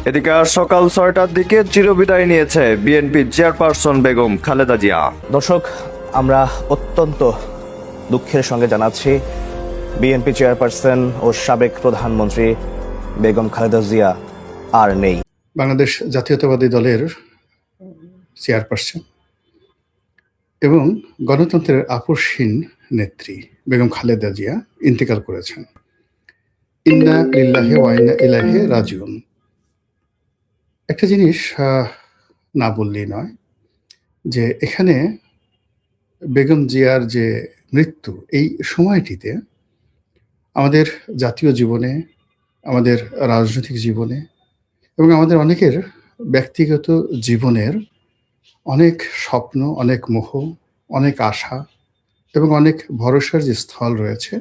এদিকে আজ সকাল 6টার দিকে চিরবিদায় নিয়েছে বিএনপি চেয়ারপারসন বেগম খালেদা জিয়া। দর্শক, আমরা অত্যন্ত দুঃখের সঙ্গে জানাচ্ছি বিএনপি চেয়ারপারসন ও সাবেক প্রধানমন্ত্রী বেগম খালেদা জিয়া আর নেই। বাংলাদেশ জাতীয়তাবাদী দলের চেয়ারপারসন এবং গণতন্ত্রের আপসহীন নেত্রী বেগম খালেদা জিয়া ইন্তেকাল করেছেন। ইন্না লিল্লাহি ওয়া ইন্না ইলাইহি রাজিউন। একটা জিনিস না বললেই নয় যে এখানে বেগম জিয়ার যে মৃত্যু, এই সময়টিতে আমাদের জাতীয় জীবনে, আমাদের রাজনৈতিক জীবনে এবং আমাদের অনেকের ব্যক্তিগত জীবনের অনেক স্বপ্ন, অনেক মোহ, অনেক আশা এবং অনেক ভরসার যে স্থল রয়েছে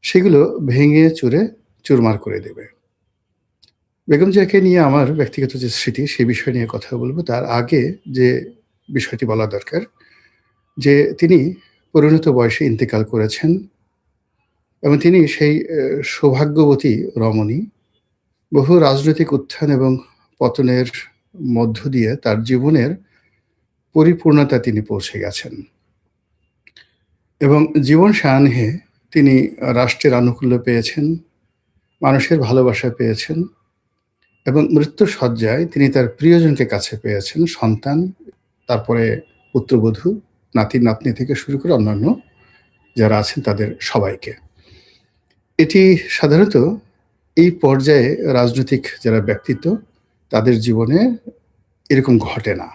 সেগুলো ভেঙে চুরে চুরমার করে দেবে। বেগম জিয়াকে নিয়ে আমার ব্যক্তিগত যে স্মৃতি, সেই বিষয় নিয়ে কথা বলবো। তার আগে যে বিষয়টি বলা দরকার যে তিনি পরিণত বয়সে ইন্তেকাল করেছেন এবং তিনি সেই সৌভাগ্যবতী রমণী। বহু রাজনৈতিক উত্থান এবং পতনের মধ্য দিয়ে তার জীবনের পরিপূর্ণতা তিনি পৌঁছে গেছেন এবং জীবন সায়াহ্নে তিনি রাষ্ট্রের আনুকূল্য পেয়েছেন, মানুষের ভালোবাসা পেয়েছেন এবং মৃত্যুর শয্যায় তিনি তার প্রিয়জনকে কাছে পেয়েছেন, সন্তান, তারপরে পুত্রবধূ, নাতি নাতনি থেকে শুরু করে অন্যান্য যারা আছেন তাদের সবাইকে। এটি সাধারণত এই পর্যায়ে রাজনৈতিক যারা ব্যক্তিত্ব তাদের জীবনে এরকম ঘটে না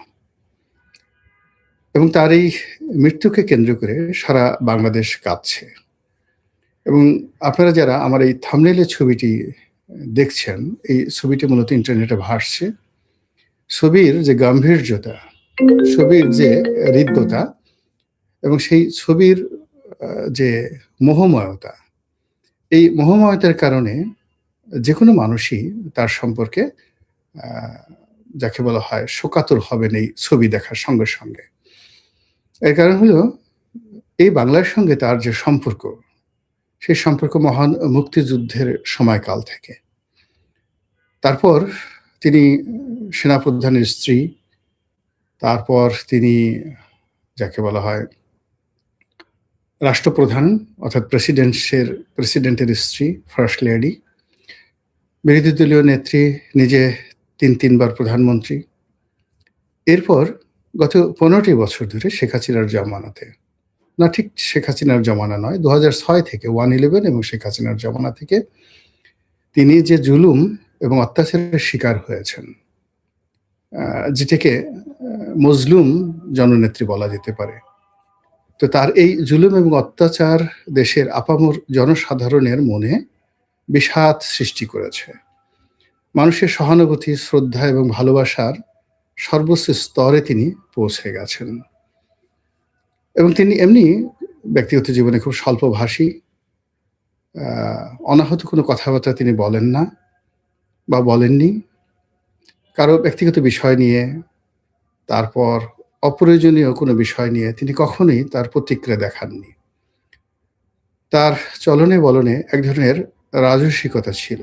এবং তার এই মৃত্যুকে কেন্দ্র করে সারা বাংলাদেশ কাঁদছে। এবং আপনারা যারা আমার এই থাম্বনেইলের ছবিটি দেখছেন, এই ছবিটি মূলত ইন্টারনেটে ভাসছে। ছবির যে গাম্ভীর্যতা, ছবির যে হৃদ্যতা এবং সেই ছবির যে মোহময়তা, এই মোহময়তার কারণে যে কোনো মানুষই তার সম্পর্কে যাকে বলা হয় শোকাতুর হবেন এই ছবি দেখার সঙ্গে সঙ্গে। এর কারণ হলো এই বাংলার সঙ্গে তার যে সম্পর্ক, সেই সম্পর্ক মহান মুক্তিযুদ্ধের সময়কাল থেকে। তারপর তিনি সেনাপ্রধানের স্ত্রী, তারপর তিনি যাকে বলা হয় রাষ্ট্রপ্রধান অর্থাৎ প্রেসিডেন্টের স্ত্রী, ফার্স্ট লেডি, বিরোধী দলীয় নেত্রী, নিজে তিনবার প্রধানমন্ত্রী। এরপর গত 15টি বছর ধরে শেখ হাসিনার জমানাতে, না ঠিক শেখ হাসিনার জমানা নয়, 2006 থেকে 111 এবং শেখ হাসিনার জমানা থেকে তিনি যে জুলুম এবং অত্যাচারের শিকার হয়েছেন, যেটাকে মজলুম জননেত্রী বলা যেতে পারে। তো তার এই জুলুম এবং অত্যাচার দেশের আপামর জনসাধারণের মনে বিষাদ সৃষ্টি করেছে। মানুষের সহানুভূতি, শ্রদ্ধা এবং ভালোবাসার সর্বোচ্চ স্তরে তিনি পৌঁছে গেছেন এবং তিনি এমনি ব্যক্তিগত জীবনে খুব স্বল্পভাষী, অনাহত কোনো কথাবার্তা তিনি বলেন না বা বলেননি। কারো ব্যক্তিগত বিষয় নিয়ে, তারপর অপ্রয়োজনীয় কোনো বিষয় নিয়ে তিনি কখনোই তার প্রতিক্রিয়া দেখাননি। তার চলনে বলনে এক ধরনের রাজসিকতা ছিল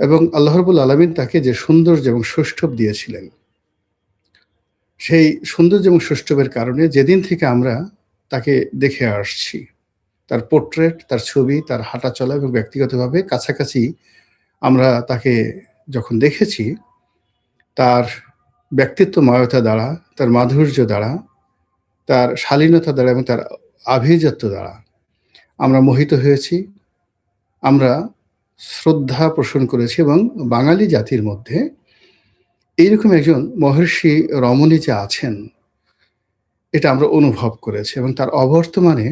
এবং আল্লাহ রাব্বুল আলামিন তাকে যে সৌন্দর্য এবং সৌষ্ঠব দিয়েছিলেন, সেই সৌন্দর্য এবং সৌষ্ঠবের কারণে যেদিন থেকে আমরা তাকে দেখে আসছি, তার পোর্ট্রেট, তার ছবি, তার হাঁটা চলা এবং ব্যক্তিগতভাবে কাছাকাছি আমরা তাকে যখন দেখেছি, তার ব্যক্তিত্বময়তা দ্বারা, তার মাধুর্য দ্বারা, তার শালীনতা দ্বারা এবং তার আভিজাত্য দ্বারা আমরা মোহিত হয়েছি, আমরা শ্রদ্ধা পোষণ করেছি এবং বাঙালি জাতির মধ্যে এইরকম একজন মহর্ষি রমণী যে আছেন এটা আমরা অনুভব করেছি এবং তার অবর্তমানে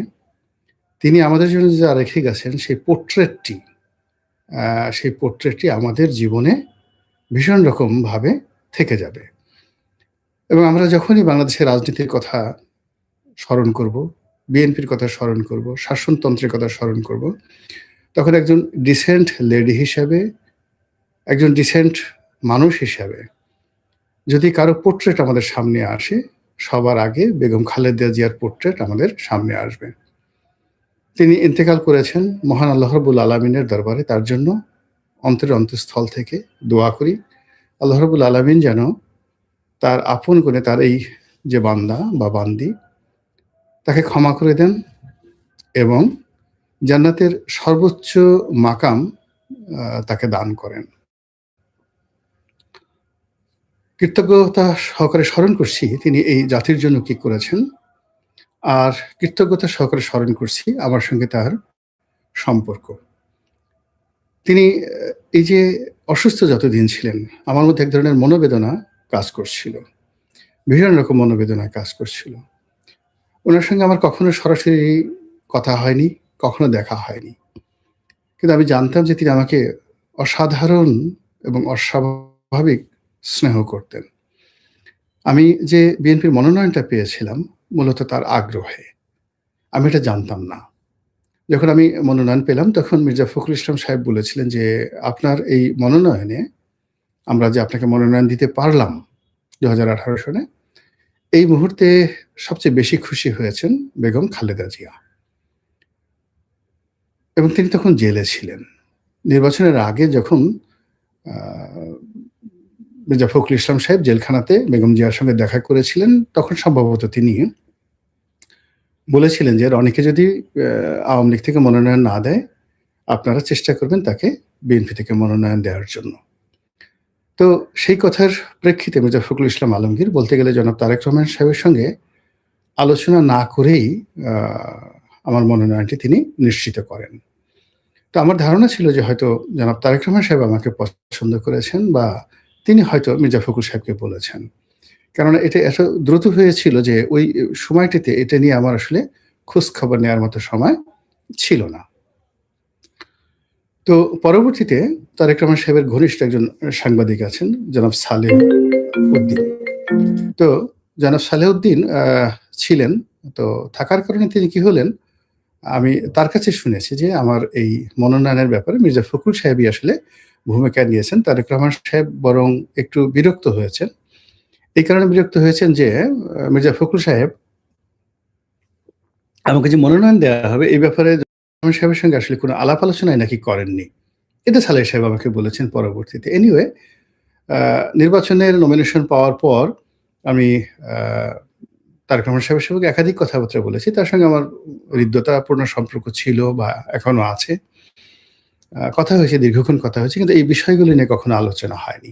তিনি আমাদের জন্য যা রেখে গেছেন সেই পোর্ট্রেটটি আমাদের জীবনে ভীষণ রকমভাবে থেকে যাবে। এবং আমরা যখনই বাংলাদেশের রাজনীতির কথা স্মরণ করব, বিএনপির কথা স্মরণ করব, শাসনতন্ত্রের কথা স্মরণ করব, তখন একজন ডিসেন্ট লেডি হিসাবে, একজন ডিসেন্ট মানুষ হিসাবে যদি কারো পোর্ট্রেট আমাদের সামনে আসে, সবার আগে বেগম খালেদা জিয়ার পোর্ট্রেট আমাদের সামনে আসবে। তিনি ইন্তেকাল করেছেন, মহান আল্লাহ রাব্বুল আলামিনের দরবারে তার জন্য অন্তরের অন্তঃস্থল থেকে দোয়া করি আল্লাহ রাব্বুল আলামিন যেন তার আপন করে তার এই যে বান্দা বা বান্দি তাকে ক্ষমা করে দেন এবং জান্নাতের সর্বোচ্চ মাকাম তাকে দান করেন। কৃতজ্ঞতা সহকারে স্মরণ করছি তিনি এই জাতির জন্য কি করেছেন, আর কৃতজ্ঞতা সহকারে স্মরণ করছি আমার সঙ্গে তার সম্পর্ক। তিনি এই যে অসুস্থ যতদিন ছিলেন আমার মধ্যে এক ধরনের মনোবেদনা কাজ করছিল, ভীষণ রকম মনোবেদনা কাজ করছিল। ওনার সঙ্গে আমার কখনো সরাসরি কথা হয়নি, কখনো দেখা হয়নি, কিন্তু আমি জানতাম যে তিনি আমাকে অসাধারণ এবং অস্বাভাবিক স্নেহ করতেন। আমি যে বিএনপির মনোনয়নটা পেয়েছিলাম মূলত তার আগ্রহে, আমি এটা জানতাম না। যখন আমি মনোনয়ন পেলাম তখন মির্জা ফখরুল ইসলাম সাহেব বলেছিলেন যে আপনার এই মনোনয়নে আমরা যে আপনাকে মনোনয়ন দিতে পারলাম 2018 সনে, এই মুহূর্তে সবচেয়ে বেশি খুশি হয়েছেন বেগম খালেদা জিয়া, এবং তিনি তখন জেলে ছিলেন। নির্বাচনের আগে যখন মির্জা ফখরুল ইসলাম সাহেব জেলখানাতে বেগম জিয়ার সঙ্গে দেখা করেছিলেন তখন সম্ভবত তিনি বলেছিলেন যে রনিকে যদি আওয়ামী লীগ থেকে মনোনয়ন না দেয় আপনারা চেষ্টা করবেন তাকে বিএনপি থেকে মনোনয়ন দেওয়ার জন্য। তো সেই কথার প্রেক্ষিতে মির্জা ফখরুল ইসলাম আলমগীর বলতে গেলে জনাব তারেক রহমান সাহেবের সঙ্গে আলোচনা না করেই আমার মনোনয়নটি তিনি নিশ্চিত করেন। তো আমার ধারণা ছিল যে হয়তো জনাব তারেক রহমান সাহেব আমাকে পছন্দ করেছেন বা তিনি হয়তো মির্জা ফখরুল সাহেবকে বলেছেন, কেননা এটা এত দ্রুত হয়েছিল যে ওই সময়টিতে এটা নিয়ে আমার আসলে খোঁজ খবর নেওয়ার মতো সময় ছিল না। তো পরবর্তীতে তারেক রহমান সাহেবের ঘনিষ্ঠ একজন সাংবাদিক আছেন জনাব সালেহ উদ্দিন। তো জনাব সালেহ উদ্দিন ছিলেন, তো থাকার কারণে তিনি কি হলেন, আমি তার কাছে শুনেছি যে আমার এই মনোনয়নের ব্যাপারে মির্জা ফখরুল সাহেবই আসলে ভূমিকা নিয়েছেন। তারেক রহমান সাহেব বরং একটু বিরক্ত হয়েছেন। এই কারণে বিরক্ত হয়েছেন যে মির্জা ফখরুল সাহেব আমাকে যে মনোনয়ন দেওয়া হবে এই ব্যাপারে রহমান সাহেবের সঙ্গে আসলে কোনো আলাপ আলোচনাই নাকি করেননি। এটা সালেহ সাহেব আমাকে বলেছেন পরবর্তীতে। এনিওয়ে নির্বাচনের নমিনেশন পাওয়ার পর আমি তারেক রহমান সাহেবের সঙ্গে একাধিক কথাবার্তা বলেছি। তার সঙ্গে আমার হৃদ্যতাপূর্ণ সম্পর্ক ছিল বা এখনো আছে। কথা হয়েছে, দীর্ঘক্ষণ কথা হয়েছে, কিন্তু এই বিষয়গুলো নিয়ে কখনো আলোচনা হয়নি।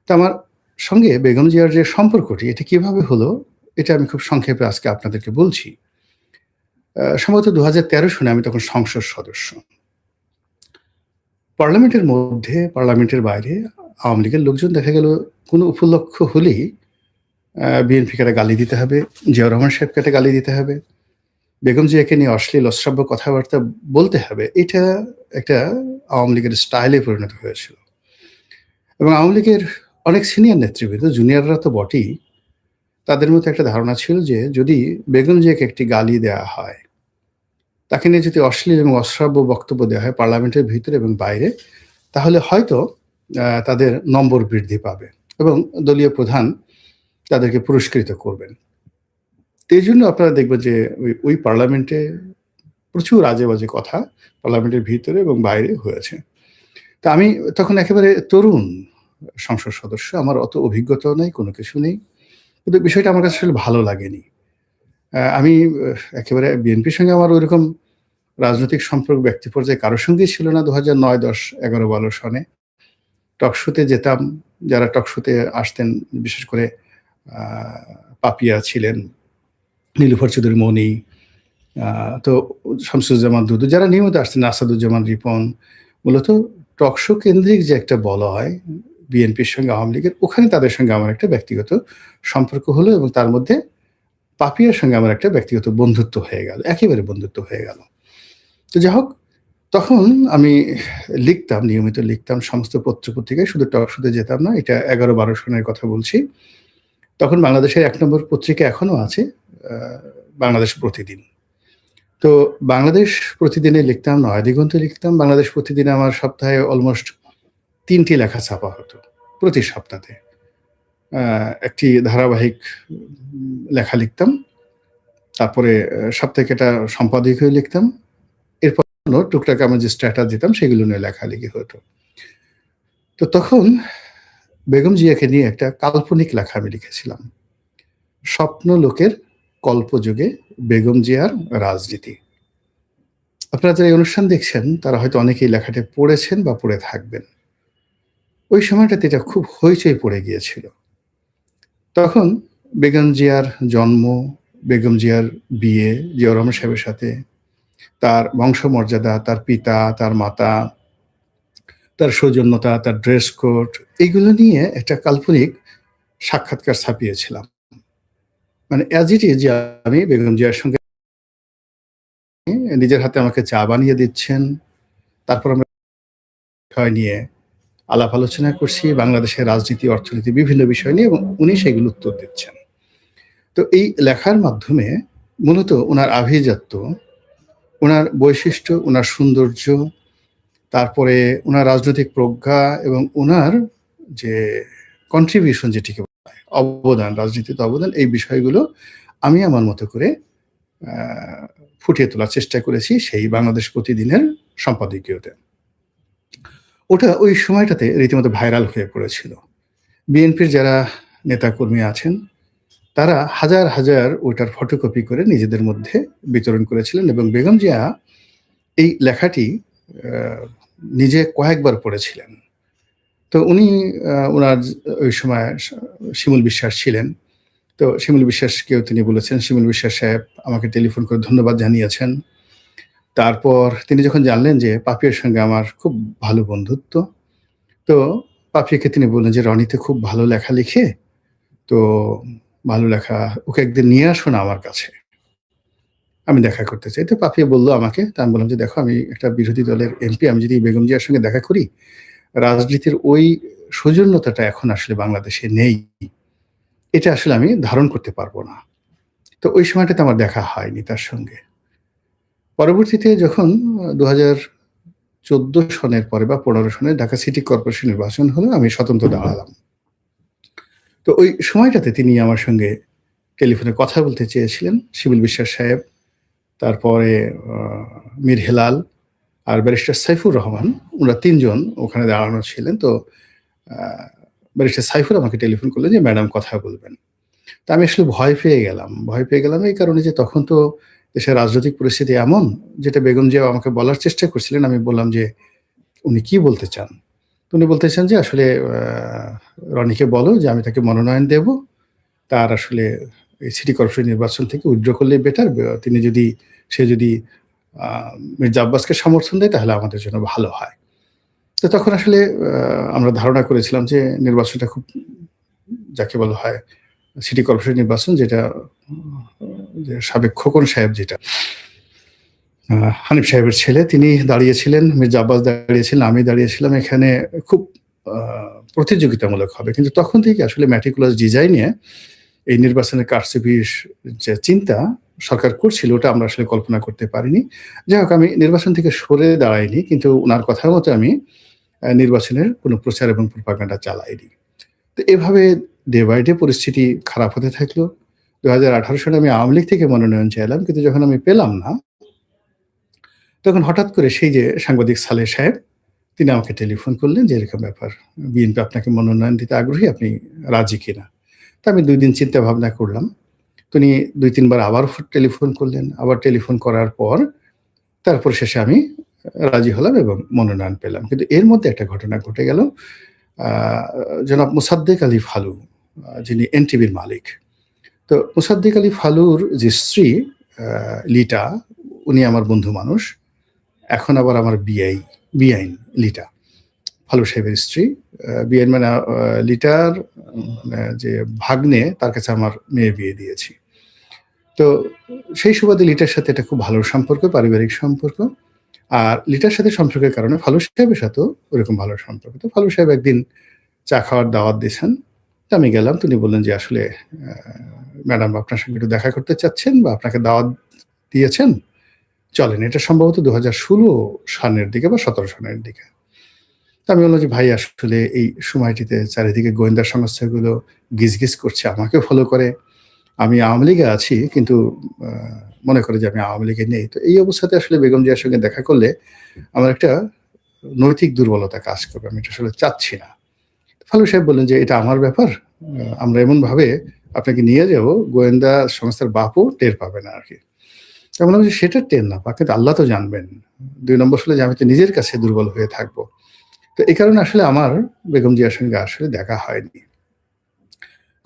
তো আমার সঙ্গে বেগম জিয়ার যে সম্পর্কটি এটা কিভাবে হলো এটা আমি খুব সংক্ষেপে আজকে আপনাদেরকে বলছি। সম্ভবত 2013 সনে আমি তখন সংসদ সদস্য। পার্লামেন্টের মধ্যে, পার্লামেন্টের বাইরে আওয়ামী লীগের লোকজন দেখা গেল কোনো উপলক্ষ হলেই বিএনপিকে একটা গালি দিতে হবে, জিয়াউর রহমান সাহেবকে একটা গালি দিতে হবে, বেগম জিয়াকে নিয়ে অশ্লীল অশ্রাব্য কথাবার্তা বলতে হবে। এটা একটা আওয়ামী লীগের স্টাইলে পরিণত হয়েছিল। এবং আওয়ামী লীগের অনেক সিনিয়র নেতৃবৃন্দ, জুনিয়ররা তো বটেই, তাদের মধ্যে একটা ধারণা ছিল যে যদি বেগম জিয়াকে একটি গালি দেওয়া হয়, তাকে নিয়ে যদি অশ্লীল এবং অশ্রাব্য বক্তব্য দেওয়া হয় পার্লামেন্টের ভিতরে এবং বাইরে, তাহলে হয়তো তাদের নম্বর বৃদ্ধি পাবে এবং দলীয় প্রধান তাদেরকে পুরস্কৃত করবেন। তো এই জন্য আপনারা দেখবেন যে ওই পার্লামেন্টে প্রচুর আজে বাজে কথা পার্লামেন্টের ভিতরে এবং বাইরে হয়েছে। তা আমি তখন একেবারে তরুণ সংসদ সদস্য, আমার অত অভিজ্ঞতাও নেই, কোনো কিছু নেই, কিন্তু বিষয়টা আমার কাছে আসলে ভালো লাগেনি। আমি একেবারে বিএনপির সঙ্গে আমার ওইরকম রাজনৈতিক সম্পর্ক ব্যক্তি পর্যায়ে কারোর সঙ্গেই ছিল না। 2009, 10, 11, 12 সনে টকশোতে যেতাম, যারা টকশোতে আসতেন, বিশেষ করে পাপিয়া ছিলেন, নীলুফার চৌধুরী মনি, তো শামসুজ্জামান দুদু, যারা নিয়মিত আসতেন, আসাদুজ্জামান রিপন, মূলত টকশো কেন্দ্রিক যে একটা বলা হয় বিএনপির সঙ্গে আওয়ামী লীগের, ওখানে তাদের সঙ্গে আমার একটা ব্যক্তিগত সম্পর্ক হলো এবং তার মধ্যে পাপিয়ার সঙ্গে আমার একটা ব্যক্তিগত বন্ধুত্ব হয়ে গেল, একেবারে বন্ধুত্ব হয়ে গেল। তো যাই হোক, তখন আমি লিখতাম, নিয়মিত লিখতাম সমস্ত পত্রপত্রিকায়, শুধু টকশোতে যেতাম না। এটা 11-12 সনের কথা বলছি। তখন বাংলাদেশের 1 নম্বর পত্রিকা এখনো আছে, বাংলাদেশ প্রতিদিন। তো বাংলাদেশ প্রতিদিনে লিখতাম, নয়াদিগন্তে লিখতাম। বাংলাদেশ প্রতিদিনে আমার সপ্তাহে অলমোস্ট 3টি লেখা ছাপা হতো প্রতি সপ্তাহে। একটি ধারাবাহিক লেখা লিখতাম, তারপরে সাপ্তাহিক একটা সম্পাদকীয় লিখতাম, এরপর টুকটাক আমার যে স্ট্যাটাস দিতাম সেগুলো নিয়ে লেখালেখি হতো। তো তখন বেগম জিয়াকে নিয়ে একটা কাল্পনিক লেখা আমি লিখেছিলাম, স্বপ্ন লোকের কল্পযুগে বেগম জিয়ার রাজনীতি। আপনারা যারা এই অনুষ্ঠান দেখছেন তারা হয়তো অনেকেই লেখাটা পড়েছেন বা পড়ে থাকবেন। ওই সময়টাতে এটা খুব হইচই পড়ে গিয়েছিল। তখন বেগম জিয়ার জন্ম, বেগম জিয়ার বিয়ে জিয়াউর রহমান সাহেবের সাথে, তার বংশমর্যাদা, তার পিতা, তার মাতা, তার সৌজন্যতা, তার ড্রেস কোড, এগুলো নিয়ে একটা কাল্পনিক সাক্ষাৎকার ছাপিয়েছিলাম। মানে অ্যাজ ইট ইজ, যে আমি বেগম জিয়ার সঙ্গে নিজের হাতে আমাকে চা বানিয়ে দিচ্ছেন, তারপর আমরা বিষয় নিয়ে আলাপ আলোচনা করছি, বাংলাদেশের রাজনীতি, অর্থনীতি, বিভিন্ন বিষয় নিয়ে, এবং উনি সেগুলো উত্তর দিচ্ছেন। তো এই লেখার মাধ্যমে মূলত ওনার আভিজাত্য, ওনার বৈশিষ্ট্য, ওনার সৌন্দর্য, তারপরে ওনার রাজনৈতিক প্রজ্ঞা এবং ওনার যে কন্ট্রিবিউশন, যেটিকে বলা হয় অবদান, রাজনীতিতে অবদান, এই বিষয়গুলো আমি আমার মতো করে ফুটিয়ে তোলার চেষ্টা করেছি সেই বাংলাদেশ প্রতিদিনের সম্পাদকীয়তে। ওটা ওই সময়টাতে রীতিমতো ভাইরাল হয়ে পড়েছিল। বিএনপির যারা নেতাকর্মী আছেন তারা হাজার হাজার ওইটার ফটোকপি করে নিজেদের মধ্যে বিতরণ করেছিলেন, এবং বেগম জিয়া এই লেখাটি নিজে কয়েকবার পড়েছিলেন। তো উনি ওনার ওই সময় শিমুল বিশ্বাস ছিলেন। তো শিমুল বিশ্বাসকেও তিনি বলেছেন, শিমুল বিশ্বাস সাহেব আমাকে টেলিফোন করে ধন্যবাদ জানিয়েছেন। তারপর তিনি যখন জানলেন যে পাপিয়ার সঙ্গে আমার খুব ভালো বন্ধুত্ব, তো পাপিয়াকে তিনি বললেন যে রনিতে খুব ভালো লেখা লিখে, তো ভালো লেখা, ওকে একদিন নিয়ে আসো না আমার কাছে, আমি দেখা করতে চাই। তো পাপিয়া বললো আমাকে, তা আমি বললাম যে দেখো, আমি একটা বিরোধী দলের এমপি, আমি যদি বেগম জিয়ার সঙ্গে দেখা করি, রাজনীতির ওই সৌজন্যতাটা এখন আসলে বাংলাদেশে নেই, এটা আসলে আমি ধারণ করতে পারবো না। তো ওই সময়টাতে আমার দেখা হয়নি তার সঙ্গে। পরবর্তীতে যখন 2014 সনের পরে বা 15 সনে ঢাকা সিটি কর্পোরেশন নির্বাচন হলো, আমি স্বতন্ত্র দাঁড়ালাম। তো ওই সময়টাতে তিনি আমার সঙ্গে টেলিফোনে কথা বলতে চেয়েছিলেন, শিমুল বিশ্বাস সাহেব, তারপরে মীর হেলাল আর ব্যারিস্টার সাইফুর রহমান, ওরা তিনজন ওখানে দাঁড়ানো ছিলেন। তো ব্যারিস্টার সাইফুর আমাকে টেলিফোন করলেন যে ম্যাডাম কথা বলবেন। তা আমি আসলে ভয় পেয়ে গেলাম এই কারণে যে তখন তো দেশের রাজনৈতিক পরিস্থিতি এমন, যেটা বেগম জিয়া আমাকে বলার চেষ্টা করছিলেন। আমি বললাম যে উনি কি বলতে চান? তো উনি বলতে চান যে আসলে রনিকে বলো যে আমি তাকে মনোনয়ন দেব, তার আসলে এই সিটি কর্পোরেশন নির্বাচন থেকে উইথড্র করলে বেটার, তিনি যদি মির্জা আব্বাসকে সমর্থন দেয় তাহলে আমাদের জন্য ভালো হয়। তো তখন আসলে আমরা ধারণা করেছিলাম যে নির্বাচনটা খুব, যাকে বলা হয় সিটি কর্পোরেশন নির্বাচন, যেটা যে সাবেক খোকন সাহেব, যেটা হানিফ সাহেবের ছেলে, তিনি দাঁড়িয়েছিলেন, মির্জা আব্বাস দাঁড়িয়েছিলেন, আমি দাঁড়িয়েছিলাম, এখানে খুব প্রতিযোগিতামূলক হবে। কিন্তু তখন থেকে আসলে ম্যাটিকুলাস ডিজাইনে এই নির্বাচনের কারচুপির যে চিন্তা সরকার করছিল, ওটা আমরা আসলে কল্পনা করতে পারিনি। যাই হোক, আমি নির্বাচন থেকে সরে দাঁড়াইনি, কিন্তু ওনার কথার মতো আমি নির্বাচনের কোনো প্রচার এবং প্রোপাগান্ডা চালাইনি। তো এভাবে ডে বাই ডে পরিস্থিতি খারাপ হতে থাকলো। 2018 সালে আমি আওয়ামী লীগ থেকে মনোনয়ন চাইলাম, কিন্তু যখন আমি পেলাম না, তখন হঠাৎ করে সেই যে সাংবাদিক সালেহ সাহেব, তিনি আমাকে টেলিফোন করলেন যে এরকম ব্যাপার, বিএনপি আপনাকে মনোনয়ন দিতে আগ্রহী, আপনি রাজি কিনা? তা আমি 2 দিন চিন্তা ভাবনা করলাম। তিনি 2-3 বার আবার টেলিফোন করলেন। আবার টেলিফোন করার পর তারপর শেষে আমি রাজি হলাম এবং মনোনয়ন পেলাম। কিন্তু এর মধ্যে একটা ঘটনা ঘটে গেল। জনাব মোসাদ্দেক আলী ফালু, যিনি এনটিভির মালিক, তো মোসাদ্দেক আলী ফালুর যে স্ত্রী লিটা, উনি আমার বন্ধু মানুষ, এখন আবার আমার বিআইন লিটা, ফালু সাহেবের স্ত্রী। বিআইন মানে লিটার যে ভাগ্নে, তার কাছে আমার মেয়ে বিয়ে দিয়েছি। তো সেই সুবাদে লিটার সাথে এটা খুব ভালো সম্পর্ক, পারিবারিক সম্পর্ক। আর লিটার সাথে সম্পর্কের কারণে ফালু সাহেবের সাথেও ওরকম ভালো সম্পর্ক। তো ফালু সাহেব একদিন চা খাওয়ার দাওয়াত দিয়েছেন, তো আমি গেলাম। তিনি বললেন যে আসলে ম্যাডাম আপনার সঙ্গে একটু দেখা করতে চাচ্ছেন বা আপনাকে দাওয়াত দিয়েছেন, চলেন। এটা সম্ভবত 2016 সনের দিকে বা 17 সনের দিকে। তো আমি বললাম যে ভাই, আসলে এই সময়টিতে চারিদিকে গোয়েন্দা সংস্থাগুলো গিজগিজ করছে, আমাকে ফলো করে, আমি আওয়ামী লীগে আছি, কিন্তু মনে করে যে আমি আওয়ামী লীগে নেই। তো এই অবস্থাতে আসলে বেগম জিয়ার সঙ্গে দেখা করলে আমার একটা নৈতিক দুর্বলতা কাজ করবে, আমি এটা আসলে চাচ্ছি না। ফালু সাহেব বললেন যে এটা আমার ব্যাপার, আমরা এমনভাবে আপনাকে নিয়ে যাব গোয়েন্দা সংস্থার বাপও টের পাবে না আর কি। আমি বললাম যে সেটা টের না পাক, কিন্তু আল্লাহ তো জানবেন। ২ নম্বর হলো যে আমি তো নিজের কাছে দুর্বল হয়ে থাকবো। তো এই কারণে আসলে আমার বেগম জিয়ার সঙ্গে আসলে দেখা হয়নি।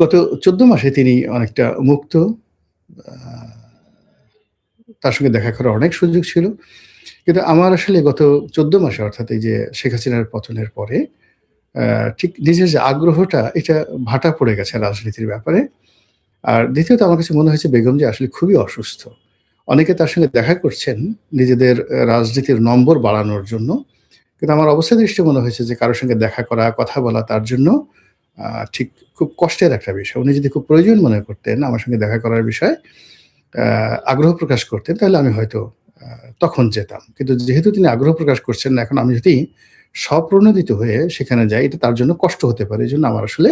গত ১৪ মাসে তিনি অনেকটা মুক্ত। আ তার সঙ্গে দেখা করার অনেক সুযোগ ছিল। কিন্তু আমার আসলে গত ১৪ মাসে, অর্থাৎ এই যে শেখ হাসিনার পতনের পরে আ ঠিক নিজের যে আগ্রহটা, এটা ভাটা পড়ে গেছে রাজনীতির ব্যাপারে। আর দ্বিতীয়ত আমার কাছে মনে হয়েছে বেগম জিয়া আসলে খুবই অসুস্থ। অনেকে তার সঙ্গে দেখা করছেন নিজেদের রাজনীতির নম্বর বাড়ানোর জন্য। কিন্তু আমার অবস্থা দৃষ্টে মনে হয়েছে যে কারো সঙ্গে দেখা করা, কথা বলা তার জন্য আ ঠিক খুব কষ্টের একটা বিষয়। উনি যদি খুব প্রয়োজন মনে করতেন আমার সঙ্গে দেখা করার বিষয়ে, আ আগ্রহ প্রকাশ করতেন, তাহলে আমি হয়তো আ তখন যেতাম। কিন্তু যেহেতু তিনি আগ্রহ প্রকাশ করছেন না, এখন আমি যদি স্বপ্রণোদিত হয়ে সেখানে যাই, এটা তার জন্য কষ্ট হতে পারে। এজন্য আমার আসলে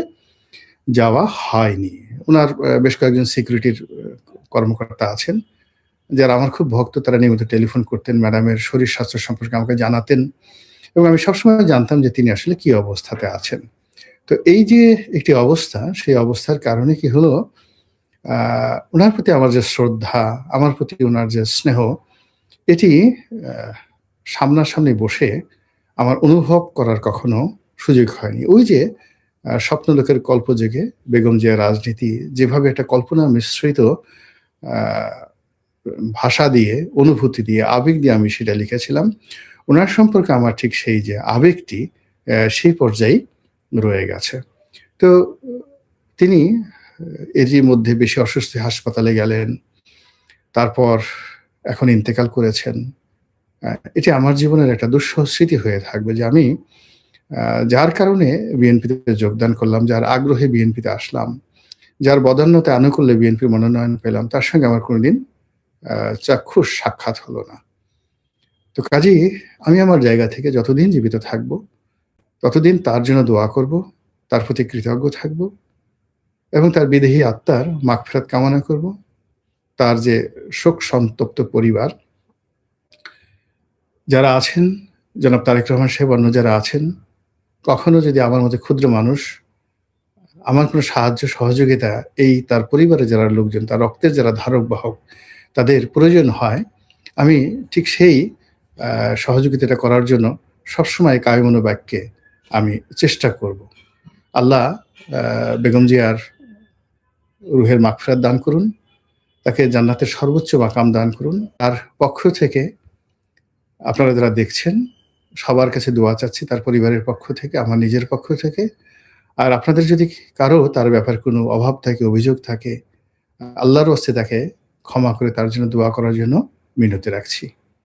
যাওয়া হয়নি। উনার বেশ কয়েকজন সিকিউরিটির কর্মকর্তা আছেন, যারা আমার খুব ভক্ত। তারা নিয়মিত টেলিফোন করতেন, ম্যাডামের শরীর স্বাস্থ্য সম্পর্কে আমাকে জানাতেন এবং আমি সবসময় জানতাম যে তিনি আসলে কি অবস্থাতে আছেন। তো এই যে একটি অবস্থা, সেই অবস্থার কারণে কি হলো, আ উনার প্রতি আমার যে শ্রদ্ধা, আমার প্রতি উনার যে স্নেহ, এটি আ সামনাসামনি বসে আমার অনুভব করার কখনো সুযোগ হয়নি। ওই যে স্বপ্নলোকের কল্পযোগে বেগম জিয়ার রাজনীতি যেভাবে একটা কল্পনা মিশ্রিত আ ভাষা দিয়ে, অনুভূতি দিয়ে, আবেগ দিয়ে আমি সেটা লিখেছিলাম। উনার সম্পর্কে আমার ঠিক সেই যে আবেগটি সেই পর্যায়েই রয়ে গেছে। তো তিনি এরই মধ্যে বেশি অসুস্থ হয়ে হাসপাতালে গেলেন। তারপর এখন ইন্তেকাল করেছেন। আ এটি আমার জীবনের একটা দুঃসহ স্মৃতি হয়ে থাকবে যে আমি আ যার কারণে বিএনপিতে যোগদান করলাম, যার আগ্রহে বিএনপিতে আসলাম, যার বদান্যতা আনুকূল্যে বিএনপির মনোনয়ন পেলাম, তার সঙ্গে আমার কোনোদিন আ চাক্ষুষ সাক্ষাৎ হলো না। তো কাজেই আমি আমার জায়গা থেকে যতদিন জীবিত থাকব, ততদিন তার জন্য দোয়া করব, তার প্রতি কৃতজ্ঞ থাকব এবং তার বিদেহী আত্মার মাগফিরাত কামনা করব। তার যে শোক সন্তপ্ত পরিবার যারা আছেন, জনাব তারেক রহমান সাহেব, অন্য যারা আছেন, কখনো যদি আমার মতো ক্ষুদ্র মানুষ আমার কোনো সাহায্য সহযোগিতা এই তার পরিবারের যারা লোকজন, তার রক্তের যারা ধারক বাহক, তাদের প্রয়োজন হয়, আমি ঠিক সেই সহযোগিতাটা করার জন্য সবসময় কায়মনোবাক্যে আমি চেষ্টা করব। আল্লাহ বেগম জিয়ার রুহের মাগফিরাত দান করুন, তাকে জান্নাতের সর্বোচ্চ মাকাম দান করুন। তার পক্ষ থেকে আপনারা যারা দেখছেন, সবার কাছে দোয়া চাচ্ছি, তার পরিবারের পক্ষ থেকে, আমার নিজের পক্ষ থেকে। আর আপনাদের যদি কারো তার ব্যাপারে কোনো অভাব থাকে, অভিযোগ থাকে, আল্লাহর হস্তে তাকে ক্ষমা করে তার জন্য দোয়া করার জন্য মিনতি রাখছি।